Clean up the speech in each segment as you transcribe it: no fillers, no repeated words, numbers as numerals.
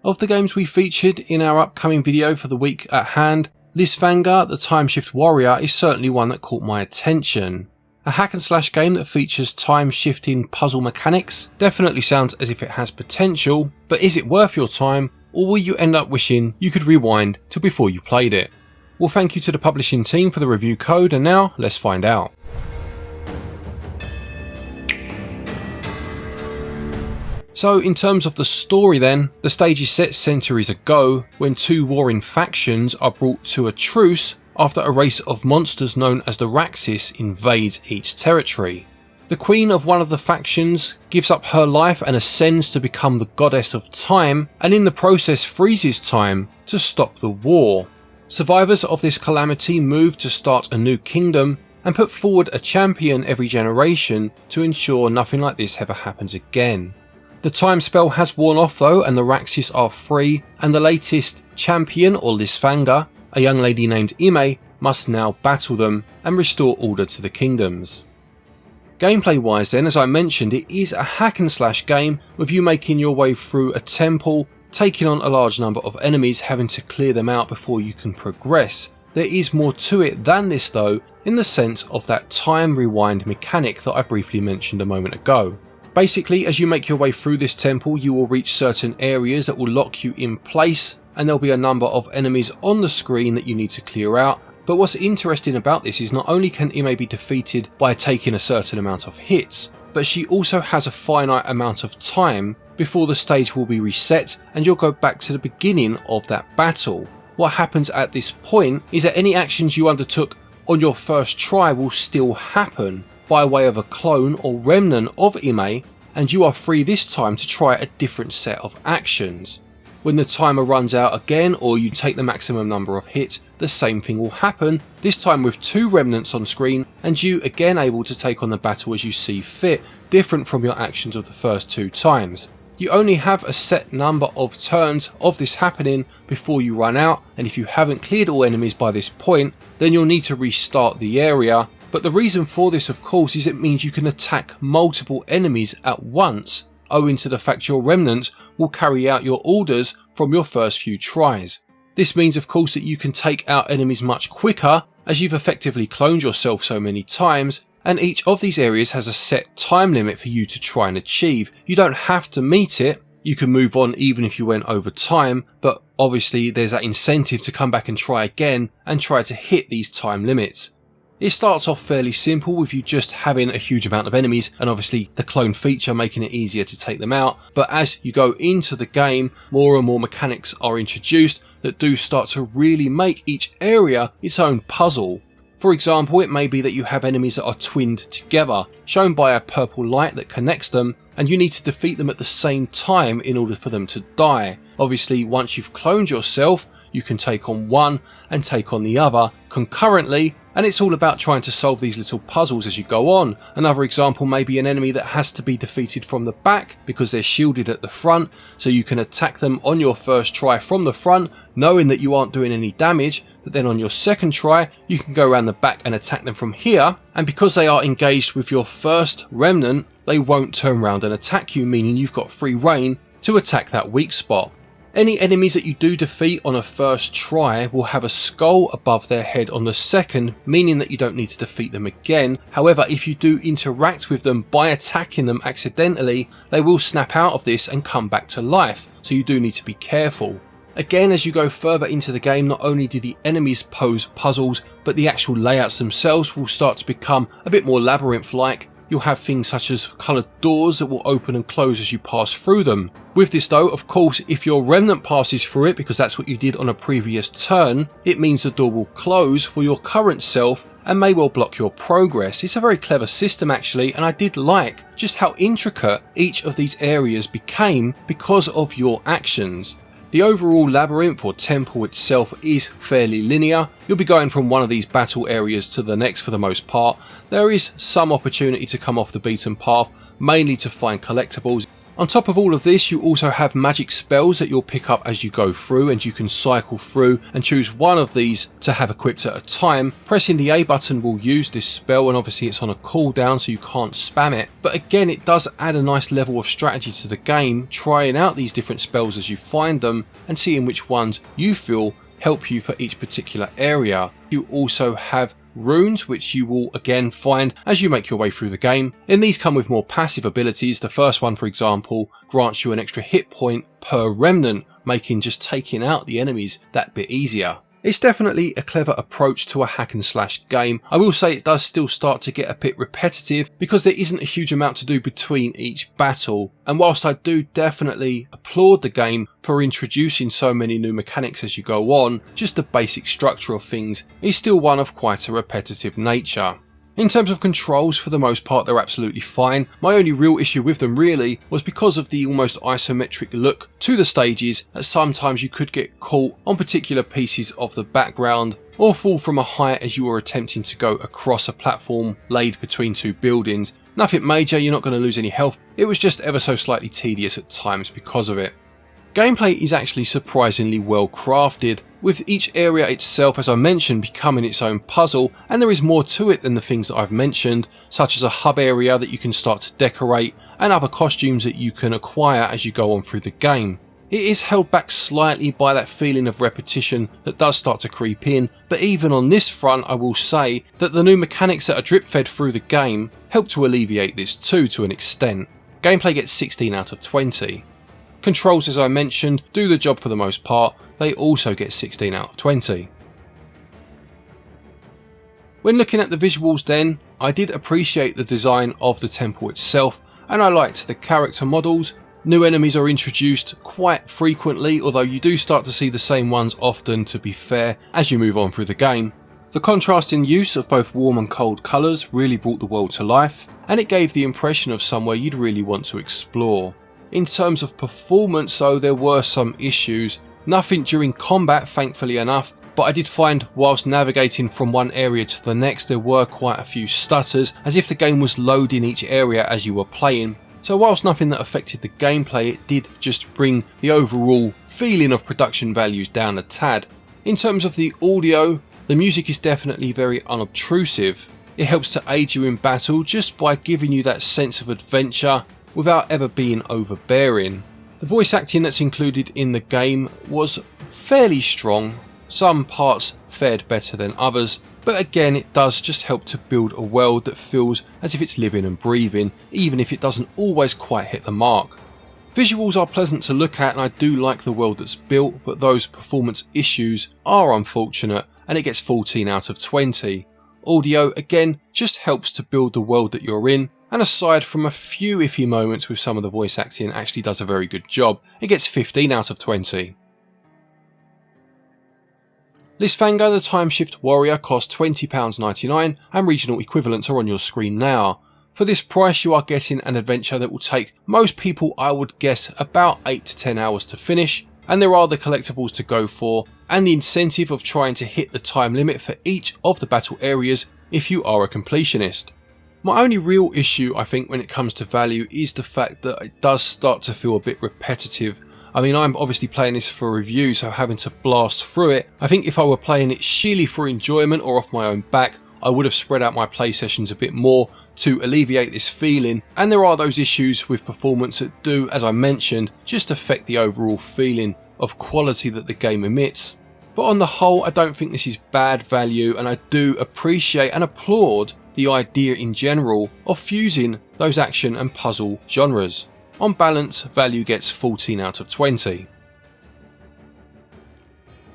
Of the games we featured in our upcoming video for the week at hand, Lysfanga, the Time Shift Warrior, is certainly one that caught my attention. A hack and slash game that features time shifting puzzle mechanics definitely sounds as if it has potential, but is it worth your time, or will you end up wishing you could rewind to before you played it? Well, thank you to the publishing team for the review code, and now let's find out. So in terms of the story then, the stage is set centuries ago when two warring factions are brought to a truce after a race of monsters known as the Raxis invades each territory. The queen of one of the factions gives up her life and ascends to become the goddess of time, and in the process freezes time to stop the war. Survivors of this calamity move to start a new kingdom and put forward a champion every generation to ensure nothing like this ever happens again. The time spell has worn off though, and the Raxis are free, and the latest champion, or Lysfanga, a young lady named Ime, must now battle them and restore order to the kingdoms. Gameplay wise then, as I mentioned, it is a hack and slash game with you making your way through a temple, taking on a large number of enemies, having to clear them out before you can progress. There is more to it than this though, in the sense of that time rewind mechanic that I briefly mentioned a moment ago. Basically, as you make your way through this temple, you will reach certain areas that will lock you in place, and there'll be a number of enemies on the screen that you need to clear out. But what's interesting about this is not only can Ime be defeated by taking a certain amount of hits, but she also has a finite amount of time before the stage will be reset and you'll go back to the beginning of that battle. What happens at this point is that any actions you undertook on your first try will still happen by way of a clone or remnant of Ime, and you are free this time to try a different set of actions. When the timer runs out again, or you take the maximum number of hits, the same thing will happen, this time with two remnants on screen, and you again able to take on the battle as you see fit, different from your actions of the first two times. You only have a set number of turns of this happening before you run out, and if you haven't cleared all enemies by this point, then you'll need to restart the area. But the reason for this, of course, is it means you can attack multiple enemies at once, owing to the fact your remnants will carry out your orders from your first few tries. This means, of course, that you can take out enemies much quicker as you've effectively cloned yourself so many times, and each of these areas has a set time limit for you to try and achieve. You don't have to meet it, you can move on even if you went over time, but obviously there's that incentive to come back and try again and try to hit these time limits. It starts off fairly simple with you just having a huge amount of enemies and obviously the clone feature making it easier to take them out, but as you go into the game, more and more mechanics are introduced that do start to really make each area its own puzzle. For example, it may be that you have enemies that are twinned together, shown by a purple light that connects them, and you need to defeat them at the same time in order for them to die. Obviously, once you've cloned yourself, you can take on one and take on the other concurrently, and it's all about trying to solve these little puzzles as you go on. Another example may be an enemy that has to be defeated from the back because they're shielded at the front, so you can attack them on your first try from the front, knowing that you aren't doing any damage, but then on your second try you can go around the back and attack them from here, and because they are engaged with your first remnant, they won't turn around and attack you, meaning you've got free reign to attack that weak spot. Any enemies that you do defeat on a first try will have a skull above their head on the second, meaning that you don't need to defeat them again. However, if you do interact with them by attacking them accidentally, they will snap out of this and come back to life, so you do need to be careful. Again, as you go further into the game, not only do the enemies pose puzzles, but the actual layouts themselves will start to become a bit more labyrinth-like. You'll have things such as coloured doors that will open and close as you pass through them. With this though, of course, if your remnant passes through it, because that's what you did on a previous turn, it means the door will close for your current self and may well block your progress. It's a very clever system actually, and I did like just how intricate each of these areas became because of your actions. The overall labyrinth or temple itself is fairly linear. You'll be going from one of these battle areas to the next for the most part. There is some opportunity to come off the beaten path, mainly to find collectibles. On top of all of this, you also have magic spells that you'll pick up as you go through, and you can cycle through and choose one of these to have equipped at a time. Pressing the A button will use this spell, and obviously it's on a cooldown so you can't spam it, but again it does add a nice level of strategy to the game, trying out these different spells as you find them and seeing which ones you feel help you for each particular area. You also have runes, which you will again find as you make your way through the game, and these come with more passive abilities. The first one, for example, grants you an extra hit point per remnant, making just taking out the enemies that bit easier. It's definitely a clever approach to a hack and slash game. I will say it does still start to get a bit repetitive because there isn't a huge amount to do between each battle, and whilst I do definitely applaud the game for introducing so many new mechanics as you go on, just the basic structure of things is still one of quite a repetitive nature. In terms of controls, for the most part they're absolutely fine. My only real issue with them really was because of the almost isometric look to the stages, that sometimes you could get caught on particular pieces of the background or fall from a height as you were attempting to go across a platform laid between two buildings. Nothing major, you're not going to lose any health, it was just ever so slightly tedious at times because of it. Gameplay is actually surprisingly well crafted, with each area itself, as I mentioned, becoming its own puzzle, and there is more to it than the things that I've mentioned, such as a hub area that you can start to decorate and other costumes that you can acquire as you go on through the game. It is held back slightly by that feeling of repetition that does start to creep in, but even on this front I will say that the new mechanics that are drip fed through the game help to alleviate this too to an extent. Gameplay gets 16 out of 20. Controls, as I mentioned, do the job for the most part, they also get 16 out of 20. When looking at the visuals then, I did appreciate the design of the temple itself, and I liked the character models. New enemies are introduced quite frequently, although you do start to see the same ones often, to be fair, as you move on through the game. The contrasting use of both warm and cold colours really brought the world to life, and it gave the impression of somewhere you'd really want to explore. In terms of performance though, there were some issues. Nothing during combat, thankfully enough, but I did find whilst navigating from one area to the next there were quite a few stutters, as if the game was loading each area as you were playing. So whilst nothing that affected the gameplay, it did just bring the overall feeling of production values down a tad. In terms of the audio, the music is definitely very unobtrusive. It helps to aid you in battle just by giving you that sense of adventure without ever being overbearing. The voice acting that's included in the game was fairly strong, some parts fared better than others, but again it does just help to build a world that feels as if it's living and breathing, even if it doesn't always quite hit the mark. Visuals are pleasant to look at and I do like the world that's built, but those performance issues are unfortunate and it gets 14 out of 20. Audio again just helps to build the world that you're in, and aside from a few iffy moments with some of the voice acting, actually does a very good job. It gets 15 out of 20. Lysfanga the Timeshift Warrior costs £20.99 and regional equivalents are on your screen now. For this price you are getting an adventure that will take most people, I would guess, about 8 to 10 hours to finish, and there are the collectibles to go for and the incentive of trying to hit the time limit for each of the battle areas if you are a completionist. My only real issue I think when it comes to value is the fact that it does start to feel a bit repetitive. I mean, I'm obviously playing this for review, so having to blast through it. I think if I were playing it sheerly for enjoyment or off my own back, I would have spread out my play sessions a bit more to alleviate this feeling, and there are those issues with performance that do, as I mentioned, just affect the overall feeling of quality that the game emits. But on the whole, I don't think this is bad value, and I do appreciate and applaud the idea in general of fusing those action and puzzle genres. On balance, value gets 14 out of 20.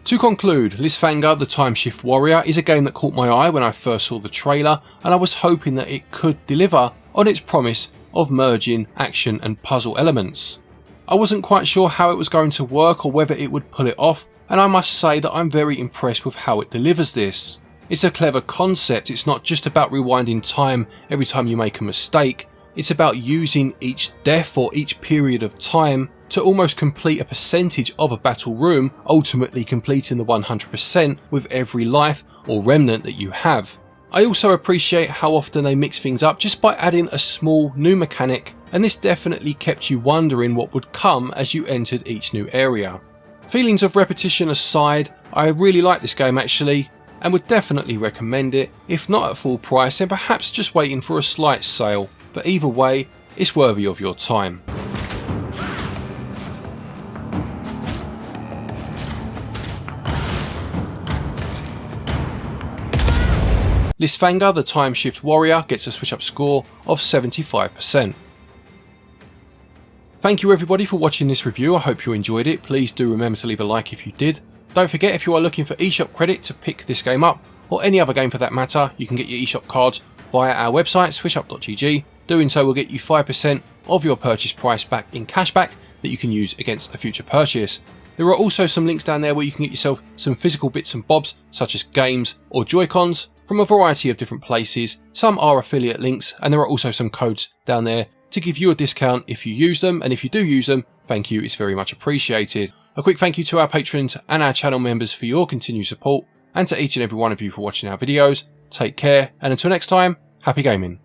To conclude, Lysfanga the Timeshift Warrior is a game that caught my eye when I first saw the trailer, and I was hoping that it could deliver on its promise of merging action and puzzle elements. I wasn't quite sure how it was going to work or whether it would pull it off, and I must say that I'm very impressed with how it delivers this. It's a clever concept. It's not just about rewinding time every time you make a mistake. It's about using each death or each period of time to almost complete a percentage of a battle room, ultimately completing the 100% with every life or remnant that you have. I also appreciate how often they mix things up just by adding a small new mechanic and this definitely kept you wondering what would come as you entered each new area. Feelings of repetition aside, I really like this game actually, and would definitely recommend it, if not at full price then perhaps just waiting for a slight sale, but either way, it's worthy of your time. Lysfanga, the Time Shift Warrior, gets a SwitchUp score of 75%. Thank you everybody for watching this review, I hope you enjoyed it. Please do remember to leave a like if you did. Don't forget, if you are looking for eShop credit to pick this game up, or any other game for that matter, you can get your eShop cards via our website switchup.gg. Doing so will get you 5% of your purchase price back in cashback that you can use against a future purchase. There are also some links down there where you can get yourself some physical bits and bobs such as games or joycons from a variety of different places. Some are affiliate links, and there are also some codes down there to give you a discount if you use them, and if you do use them, thank you, it's very much appreciated. A quick thank you to our patrons and our channel members for your continued support, and to each and every one of you for watching our videos. Take care, and until next time, happy gaming.